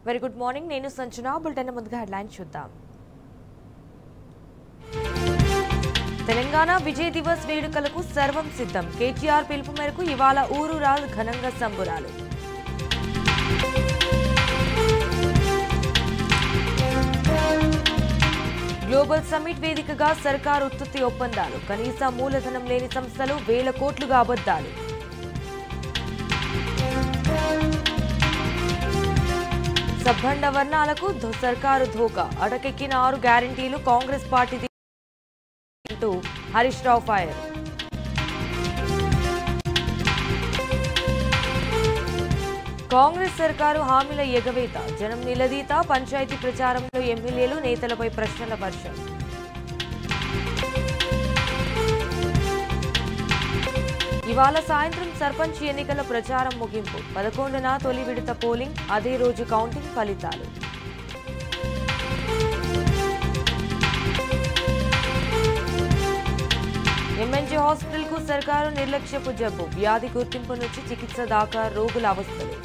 Very good morning. నేను Sanjana. Bulletin ముందుగా headline చూద్దాం. తెలంగాణ విజయ్ దివస్ వేడుకలకు సర్వం సిద్ధం. కేటీఆర్ పిలుపు మేరకు ఇవాళ ఊరూరా ఘనంగా సంబురాలు. గ్లోబల్ సమ్మిట్ వేదికగా సర్కారు ఉత్పత్తి ఒప్పందాలు. కనీస మూలధనం లేని సంస్థలు వేల కోట్లుగా అబద్దాలు. సబ్బండ వర్ణాలకు సర్కారు ధోకా. అటకెక్కిన 6 గ్యారంటీలు కాంగ్రెస్ పార్టీ అంటూ హరీష్ రావు ఫైర్. కాంగ్రెస్ సర్కారు హామీల ఎగవేత. జనం నిలదీత. పంచాయతీ ప్రచారంలో ఎమ్మెల్యేలు నేతలపై ప్రశ్నల వర్షం. ఇవాళ సాయంత్రం సర్పంచ్ ఎన్నికల ప్రచారం ముగింపు. 11న తొలి విడత పోలింగ్. అదే రోజు కౌంటింగ్ ఫలితాలు. ఎంఎన్జే హాస్పిటల్ కు సర్కారు నిర్లక్ష్యపు జబ్బు. వ్యాధి గుర్తింపు నుంచి చికిత్స దాకా రోగుల అవస్థలు.